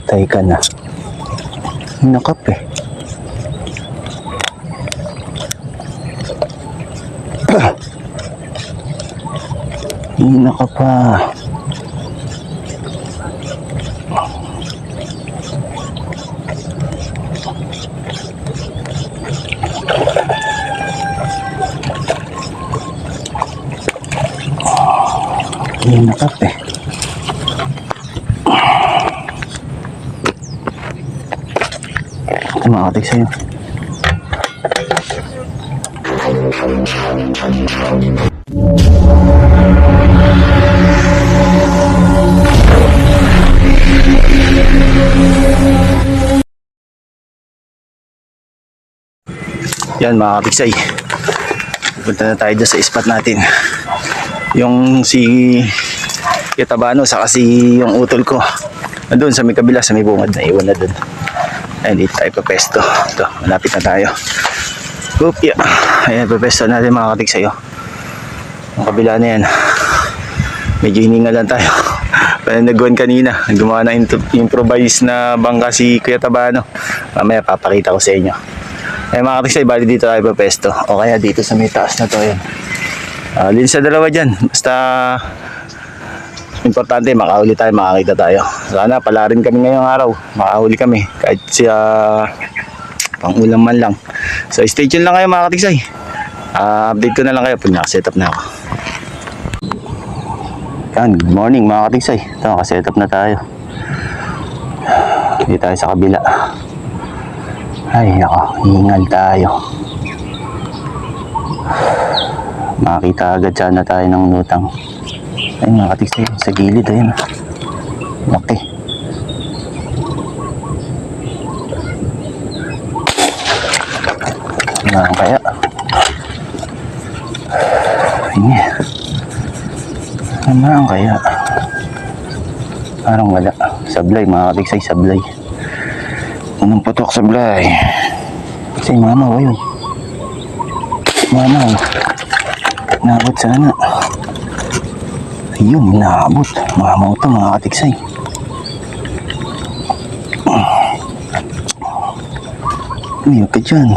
Patay ka na. Nakap eh. Hina ka pa. Hina ka pa eh. Kumakatik sa'yo. Yan mga kapiksay, punta na tayo dyan sa spot natin, yung si Kitabano saka si yung utol ko doon sa may kabila, sa may bungad na iwan na doon. Ayan, dito tayo papesto. Ito, malapit na tayo. Kupya. Ayan, papesto natin mga kapiksay. Ang kabila na yan, medyo hininga lang tayo. Nagwan kanina, gumawa na improvise na bangka si Kuya Tabano. Mamaya papakita ko sa inyo. Eh mga kapiksay, bali dito tayo papesto. O kaya dito sa may taas na to. Ayan. Lin sa dalawa dyan. Basta importante makahuli tayo, makakita tayo. Sana pala rin kami ngayong araw, makahuli kami kahit siya pang-ulam man lang. So stay tuned lang kayo mga kapiksay. Update ko na lang kayo pag nakaset up na ako. Yan, good morning mga kapiksay. Ito, nakaset up na tayo. Dito tayo sa kabila. Ay nako, hingal tayo. Makita agad sana tayo ng lutang. Ay mga kapiksay, sa gilid ayun. Laki. Ano kaya? Ayun. Ano kaya? Parang wala. Sablay mga kapiksay, sablay. Anong putok sablay? Kasi mamaw ayun. Mamaw. Naabot sana. Ayun, naabot. Mamaw ito mga kapiksay. Ayun ka dyan.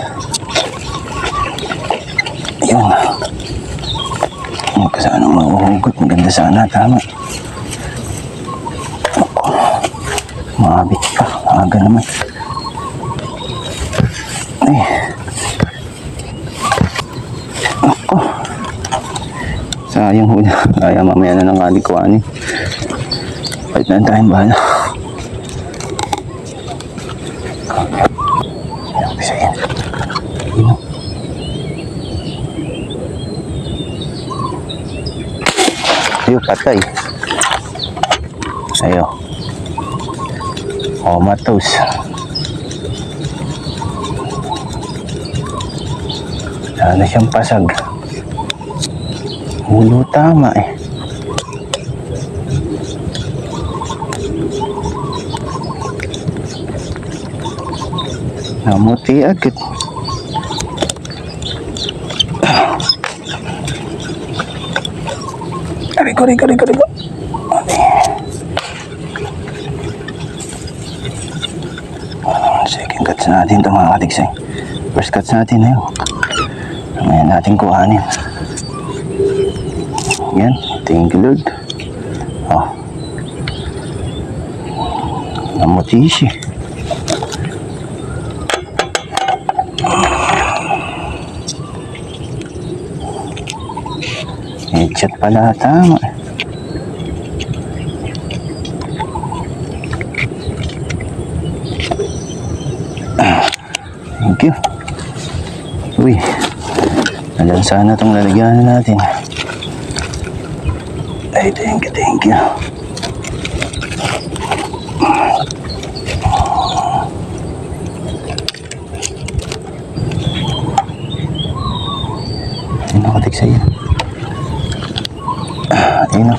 Ayun. Ayun ka sana mahuhugot. Maganda sana. Tama. Maabit pa. Aga naman. Ay. Ako. Sayang hula. Kaya mamaya na lang kalikuhanin. Kahit na tayong bahala. Ayun, patay. Ayun. Comatose. Sana siyang pasag. Ulo tama eh. Namuti agad. Riko. Second cuts natin ito mga katiksay. First cuts natin na yun. Ngayon natin kuhanin. Yan. Thank you Lord. Oh. Namuti siya. Headshot pala, tama. Thank you. Uy, nalan sana itong lalagyan natin. Ay, thank you. Ay, nakatik sa'yo. Ayun o.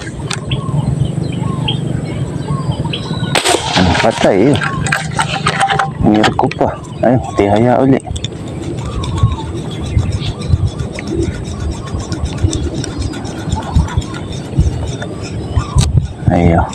Patay eh. Mirip ko pa. Ayun, tihaya uli. Ayun.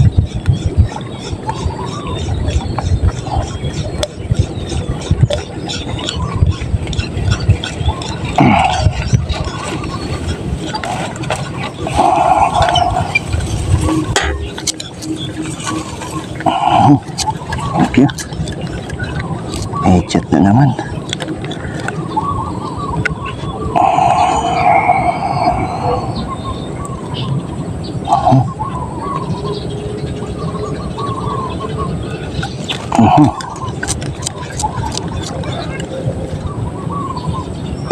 na. Headshot na naman.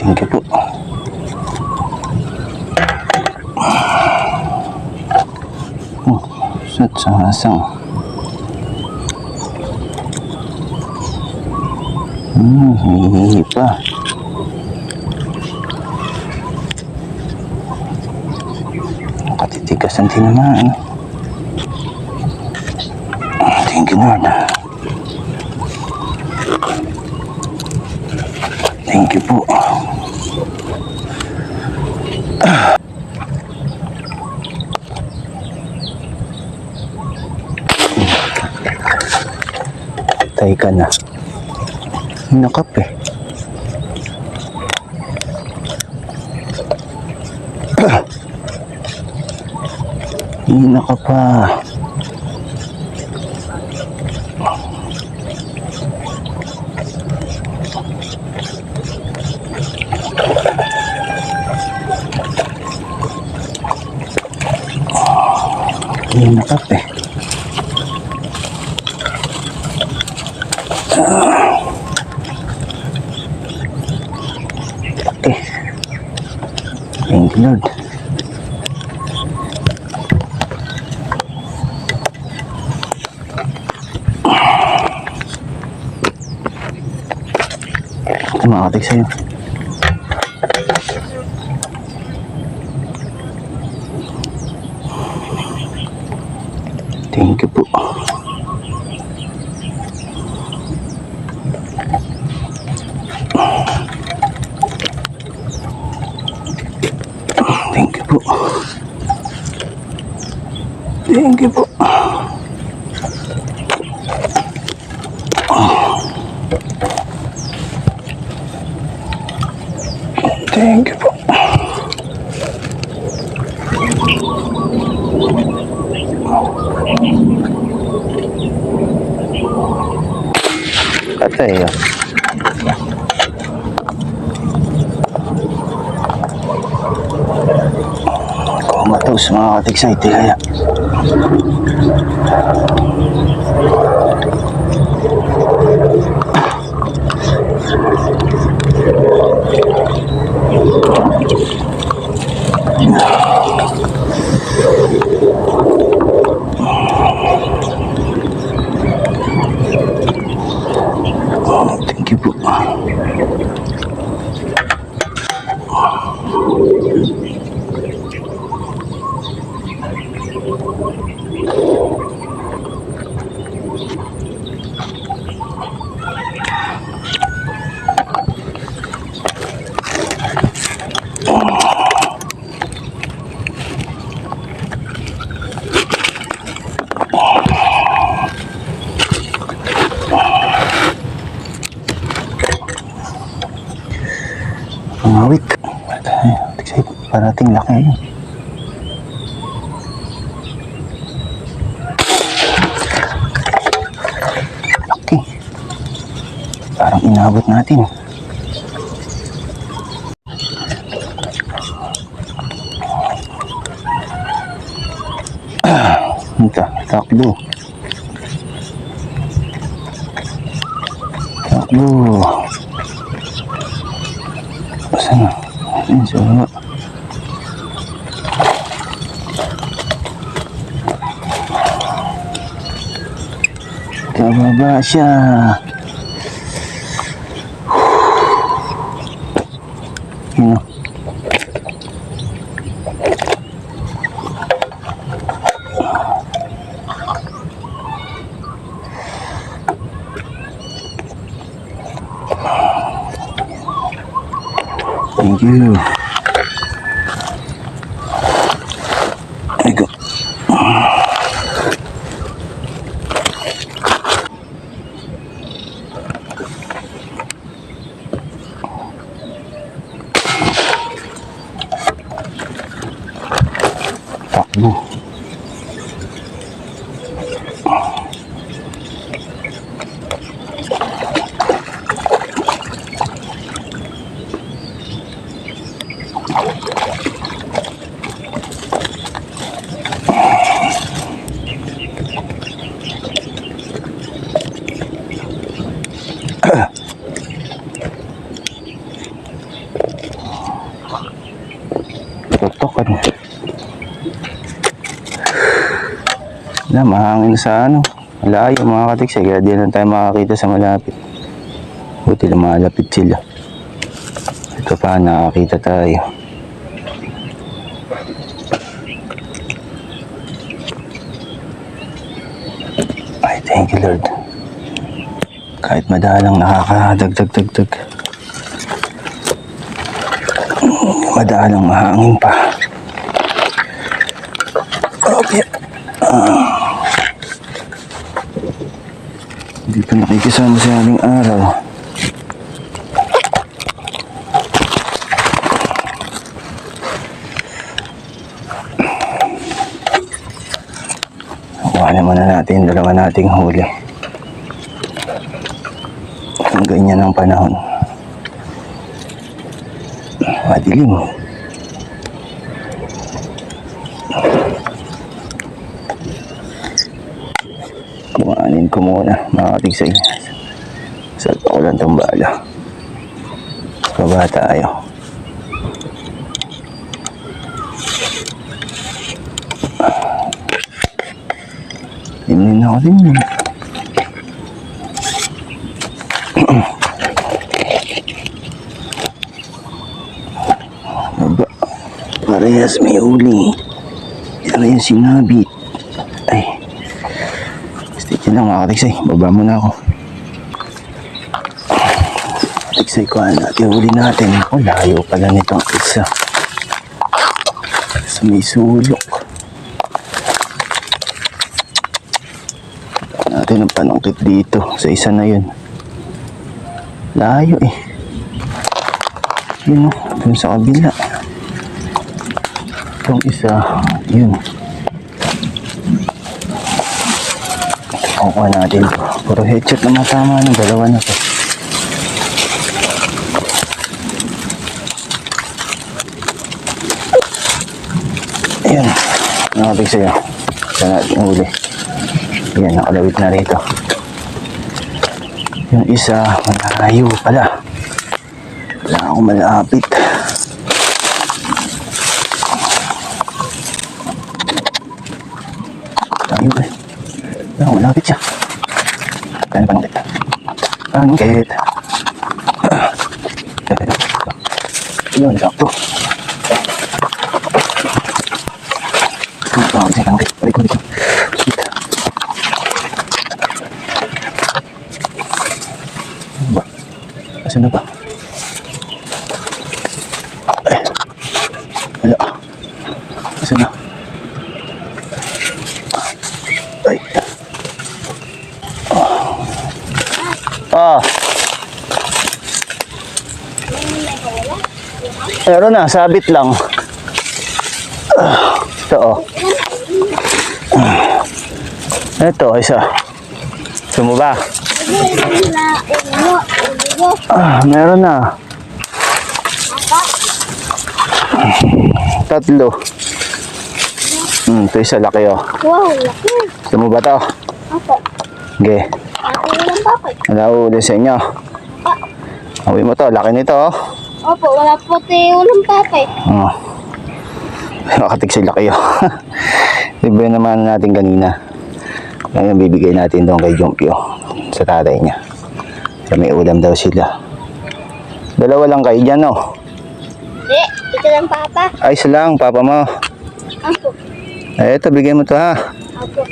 Thank you po. Sat sa asang. Hihihi pa. Nakatitigasan din naman. Thank you, Lord. Thank you po. Patay ka na. Hinakap eh. Hinakap pa. Hinakap eh. Okay. Thank you, Lord. Ito makakatig sa'yo. Thank you po. Thank you po. Thank you po. Thank you po. Patay yun. Kumatos mga katig-site kaya. Thank you po. Pangawik. Parating laki yun. Laki. Parang inabot natin. Ito, takbo. Takbo. Saan na? Ayan sa baba. Kababa siya. Yun o. Thank you. There you go. Takbo. hirapan. Na, mahangin sa ano. Malayo mga katiksay, kaya di lang tayo makakita sa malapit. Buti lumalapit sila. Ito pa, nakakita tayo. Ay, thank you Lord. Kahit madalang nakakadagdag. Madalang mahangin pa. Okay. Hindi pa nakikisama sa aming araw. Kuha naman na natin yung dalawa nating huli. Ang ganyan ang panahon. Madilim. Kumanin ko muna mga katiksay. Salpa ko lang itong bala. Baba tayo. Tingnan ako din yun. Baba. Parehas may uli. Pero yung sinabit. Ay. Stick yun lang mga katiksay. Baba muna ako. Katiksay ko natin. Uli natin. Ako layo pala nitong isa. Sa may sulok. Natin ang panungkit dito. Sa isa na yun. Layo eh. Yun o. Dun sa kabila. Itong isa. Yun. Kukuha natin ito. Puro headshot na matama ng dalawa na to. Ayan. Nakapig sa'yo. Sa natin huli. Ayan. Nakalawit na rito. Yung isa. Malayo pala. Wala akong malapit. Tayo eh. Wala akong malapit siya. Kaya panungkit. Panungkit. Yun, sakto. Panungkit. Balik ko. Asan na ba? Ay. Wala. Asan na? Ay. Meron na, sabit lang. Ito oh. Ito, isa. Gusto mo ba? Meron na. Tatlo. Ito isa laki oh. Wow, laki. Gusto mo ba ito? Opo. Okay. Ako walang papay. Wala uli sa inyo. Awi mo to, laki nito oh. Opo, wala po walang papay. Oh. Nakakatig laki oh. Iba naman natin kanina. Ngayon bibigay natin doon kay Jumpio sa tatay niya. Sa may ulam daw sila. Dalawa lang kayo dyan oh. Hindi, ito lang papa. Ay, isa lang, papa mo. Opo. Ay, ito, bigay mo to ha. Opo.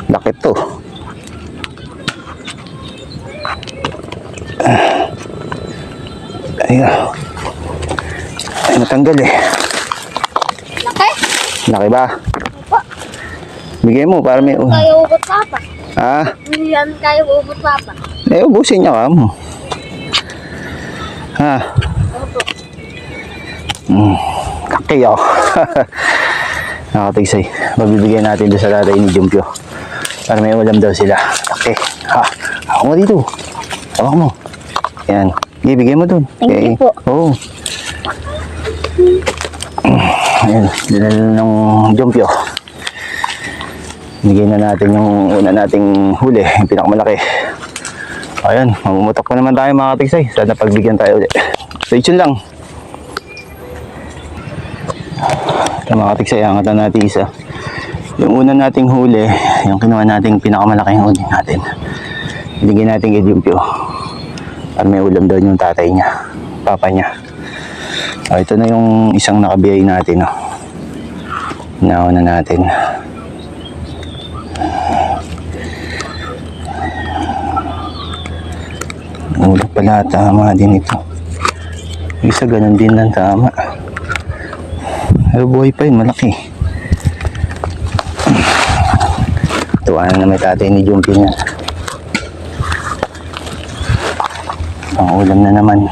Laki to. Ay, ay, natanggal eh. Laki? Laki ba? Opo. Bigay mo para may... Kaya ubot papa. Ha? Hindi yan kaya ubot papa. Eh, ubusin niya ka mo. Ha? Opo. Kaki oh. Nakatigsay. Magbibigay natin doon sa tatay ni Jumpio. Para may ulam daw sila. Okay. Ha? Hawak mo dito. Hawak mo. Yan. Ibigay mo doon. Thank you po. Oo. Ayan. Dinala ng Jumpio. Bigyan na natin yung una nating huli. Yung pinakamalaki. Ayan. Mamumutok pa naman tayo mga katigsay. Sana pagbigyan tayo ulit. Stay tuned lang. Ito mga katiksay, angat na natin isa. Yung una nating huli, yung kinuha nating pinakamalaking huli natin. Binigyan natin kay Jumpio. Para may ulam doon yung tatay niya, papa niya. Ito na yung isang nakabiyay natin. Inauna natin. Ulo pala, tama din ito. Isa ganun din lang, tama. Pero buhay pa yun, malaki. Tuwanan na may tatay ni Jumpy niya. Ang ulam na naman.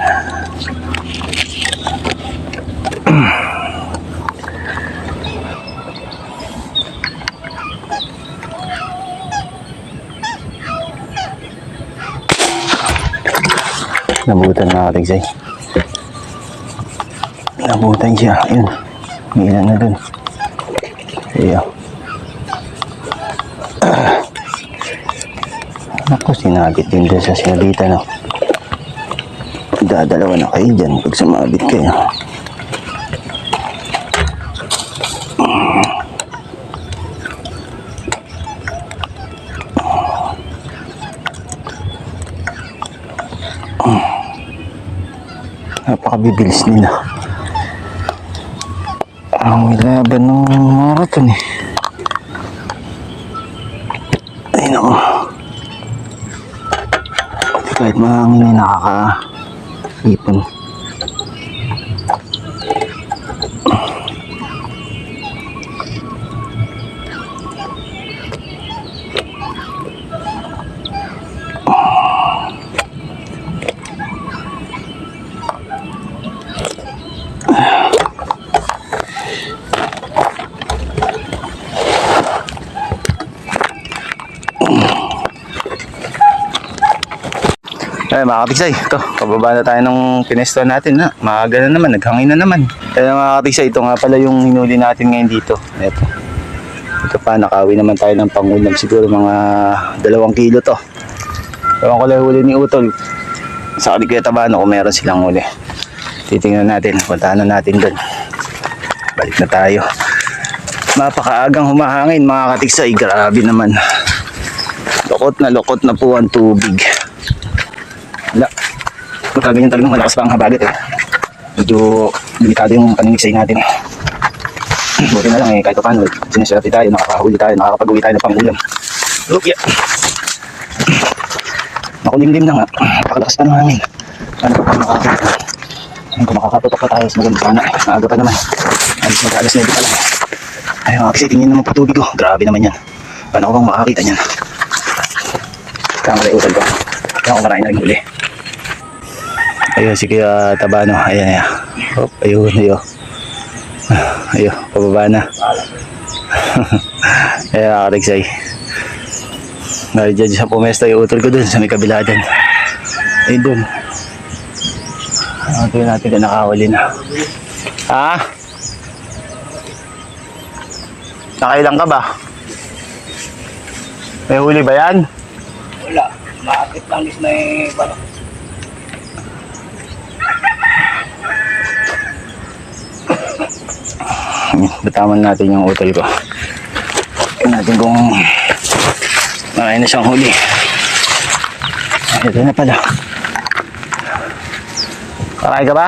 Nabutan na katigsay. Nabutan siya. Ayun. May ilan na dun. Ayun. Ako, sinabit din dun sa sinabita, no? Dadalawa na kayo dyan pag sumabit kayo. Napakabibilis nila. Ang laban ng marathon eh. Ay nako. Kahit mahangin ay nakaka-ipon. Ay mga katigsay, ito, pababa na tayo ng pinesto natin na. Maaga na naman, naghangin na naman. Kaya mga katigsay, ito nga pala yung hinuli natin ngayon dito. Ito pa, nakawi naman tayo ng pangulam. Siguro mga 2 kilo to. Ewan ko lang huli ni Utol. Sa Kuya Tabano kung meron silang huli. Titingnan natin, puntahan na natin doon. Balik na tayo. Mapakaagang humahangin mga katigsay, grabe naman. Lukot na po ang tubig. Wala. Magkaganyan talagang malakas pa ang habagat eh. Medyo delikado yung paninigsay natin. Buti na lang eh, kahit paano. Sineswerte tayo, nakakahuli tayo, nakakapag-uwi tayo ng pangulam. Look, yeah. Makulimlim na nga. Napakalakas pa ng hangin. Ano pa makakapag? Ano kung makakatutok pa tayo sa maganda sana. Maaga pa naman. Alis mag-alas 9 pa lang. Ay mga kasi tingin naman po tubig ko. Grabe naman yan. Paano ko bang makakita niyan? Kamara iutal ko. Kaya ako marami na rin huli. Ayun si Kuya Tabano. Ayan. Hop, ayun. Ayun, pababa na. Ayan nakarigsay. Dahil sa pumesto yung utol ko dun sa may kabila dun. Ayun dun. Ito yun natin na nakahuli na. Ha? Nakailang ka ba? May huli ba yan? Wala. Maakit lang is may balak. Bataman natin yung utol ko. Tingnan natin kung marami na siyang huli. Ito na pala. Marami ka ba?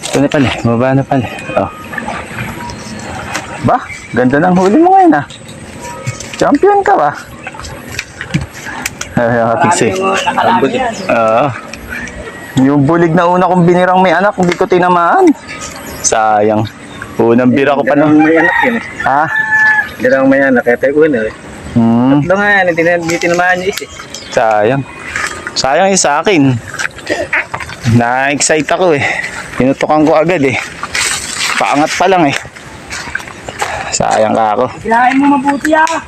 Ito na pala. Baba na pala. Oh. Ba? Ganda ng huli mo ngayon ah. Champion ka ba? Ay, kapiksi. Yung bulig na una kong binirang may anak, hindi ko tinamaan. Sayang. Unang bira ko pa nung... May anak yun eh. Ha? Hindi lang may anak. Kaya tayo eh. Tatlo nga yan. Hindi tinamaan niya is eh. Sayang. Sayang yung sa akin. Na-excite ako eh. Tinutukan ko agad eh. Paangat pa lang eh. Sayang ka ako. Sirahin mo mabuti ah.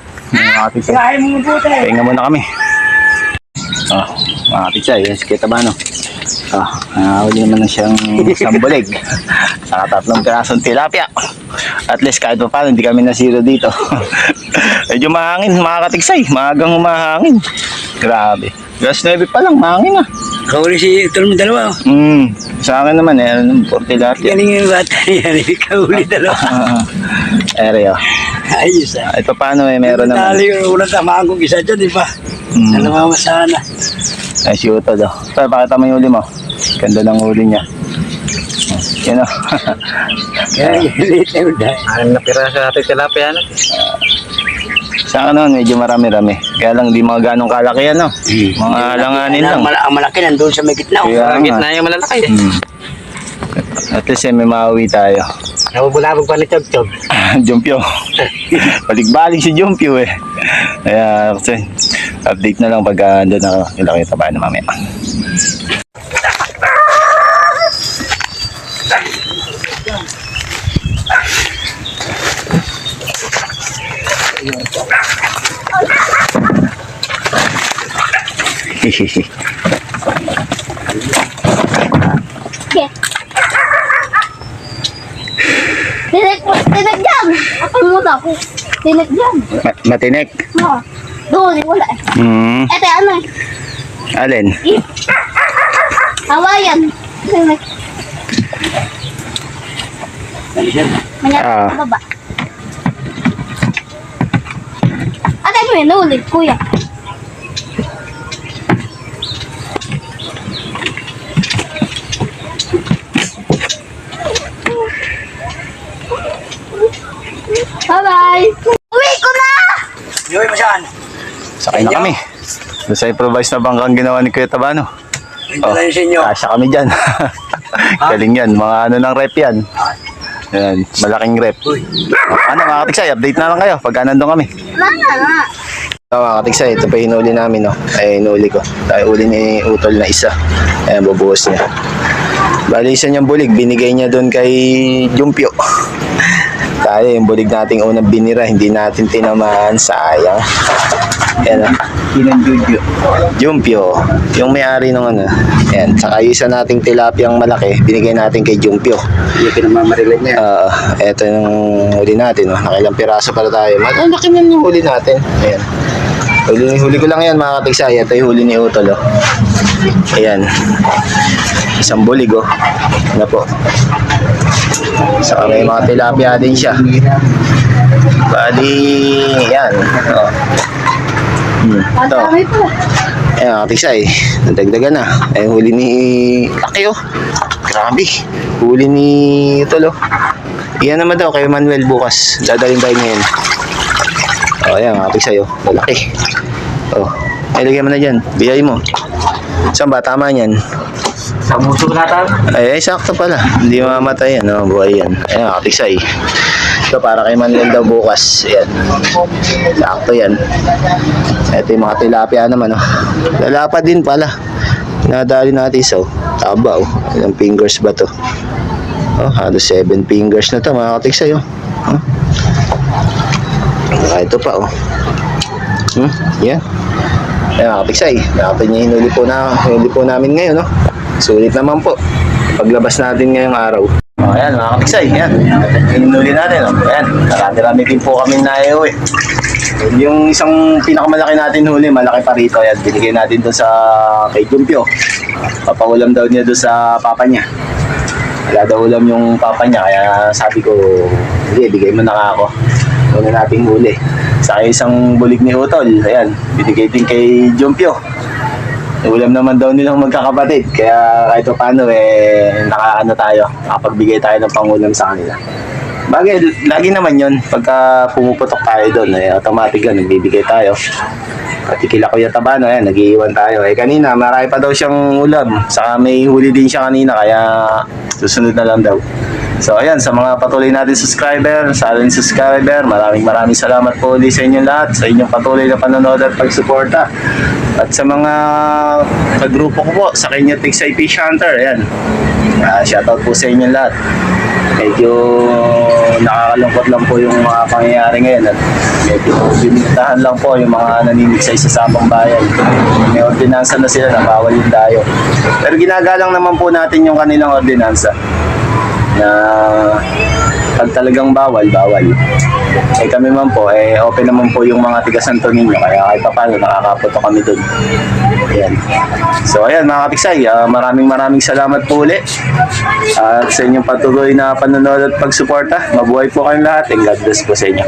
Sirahin mo mabuti. Pahinga muna kami. Oh, mga kapitsay, yan si Kuya Tabano. Huli naman na siyang sambulig. Saka 3 pirasong tilapia. At least kahit pa paano, hindi kami nasiro dito. Medyo mahangin, makakatiksay. Maagang humahangin. Grabe. Gas 9 pa lang, mahangin na. Kahuli si Tulong dalawa. Sa akin naman, por tilapia. Galing yung bata yan. Kahuli dalawa. Ere, Ayos ah. Ito paano meron naman. Tali yung unang tamaan kong isa dyan, di ba? Dalawa masana. Ay, si Utol, Ito, pakita mo yung huli mo. Ganda ng huli niya. Yan, Kaya liit na yun dahil. 6 na piraso natin tilapia na. Sa akin naman, medyo marami-rami. Kaya lang, di mga ganong kalaki yan, no? Mga alanganin lang. Ang malaki nandun sa may gitna. Kaya Ang nga. gitna yung malalaki. At least, may mauwi tayo. Nabubulabog pa ni Chob-Chob. Jumpyo. Balik-balik si Jumpyo, eh. Kaya, kasi, update na lang pag doon ako. Kita ba na mamaya. Hihihi. Okay. Tinig dyan! Ako muna ako. Tinig dyan. Matinik. Doon, wala eh. Ete, ano eh? Alin? Hawayan. Tinig. Manyat Ah. sa baba. Ate mo yun, naulit, kuya. Bye-bye! Uwi ko na! Yoy, masaan? Sakay na kami. Doon sa improvise na bangkang ginawa ni Kuya Tabano. Ito na yun sa inyo. Kasya kami dyan. Galing yan. Mga ano ng rep yan. Yan. Malaking rep. Ano mga katiksay, update na lang kayo pagka nandun kami. Wala na. Mga katiksay, ito pa hinuli namin. No? Ay, hinuli ko. Tayo uli ni Utol na isa. Ayan, bubuhos niya. Bali, isa niyang bulig. Binigay niya doon kay Jumpyo. Tayo, yung bulig nating unang binira, hindi natin tinamaan. Sayang. Ayan, Jumpyo. Yung may-ari ng ano. Ayan. Saka yung isa nating tilapiyang malaki, binigay natin kay Jumpyo. Yung pinamamarilan niya. Ito yung huli natin. No? Nakilang piraso para tayo. Ang laki na yung huli natin. Ayan. Huli ko lang yan mga katiksay. Ito yung huli ni Utol. Ayan. Isang bulig Ano po. Saka may mga tilapia din siya. Bali, yan. Ito. Dami po. Ayan, katiksay. Nadagdagan na. Ay, huli ni Laki Grabe. Huli ni Utol Iyan naman daw kay Manuel bukas. Dadalhin tayo ngayon. Ayan, katiksay Lalaki. Ay, lagyan mo na dyan. Biyay mo. Saan ba? Tama yan. Sa muso ko natin. Ay, sakto pala. Hindi mamatay yan. Buhay yan. Ayan, katiksay. Ito para kay Manuel daw bukas. Ayan. Sakto yan. Ito yung mga tilapia naman. Lalapad din pala. Nadali natin isa. Taba. Ilang fingers ba to? Halos 7 fingers na to mga katiksay. Ito pa. Yan. Ayan, katiksay. Dapat niya hinuli po namin ngayon. Sulit naman po. Paglabas natin ngayong araw. Ayan, mga katiksay. Ayan. Hinuli natin. Ayan. Nakarami din po kami na yung isang pinakamalaki natin huli, malaki pa rito. Ayan, binigay natin doon sa kay Jumpyo. Papaulam daw niya doon sa papa niya. Wala daw ulam yung papa niya. Kaya sabi ko, hindi, bigay mo na ka ako. Una nating huli. Sa isang bulig ni Utol. Ayan, binigay din kay Jumpyo. Ulam naman daw nilang magkakapatid. Kaya kahit pa paano nakaano tayo. Nakapagbigay tayo ng pangulam sa kanila. Bagay, lagi naman yun. Pagka pumuputok tayo doon, automatic yun, nagbibigay tayo. Pati kila Kuya Tabano, nag-iiwan tayo. Kanina, marami pa daw siyang ulam. Saka may huli din siya kanina, kaya susunod na lang daw. So ayan, sa mga patuloy natin subscriber, sa ating subscriber, maraming salamat po ulit sa inyong lahat, sa inyong patuloy na panonood at pagsuporta. At sa mga kagrupo ko po, sa Kenya Tiksay Fish Hunter, ayan. Shoutout po sa inyong lahat. Medyo nakakalungkot lang po yung mga pangyayari ngayon at medyo binitahan lang po yung mga naninigsay sa Sabang Bayan. May ordinansa na sila na bawal yung dayo. Pero ginagalang naman po natin yung kanilang ordinansa na pag talagang bawal. Eh kami man po, open naman po yung mga tiga Santo Niño, kaya kahit pa paano nakakapunta kami dun. Ayan. So ayan mga kapiksay, maraming salamat po ulit. At sa inyong patuloy na panonood at pagsuporta, mabuhay po kayong lahat and God bless po sa inyo.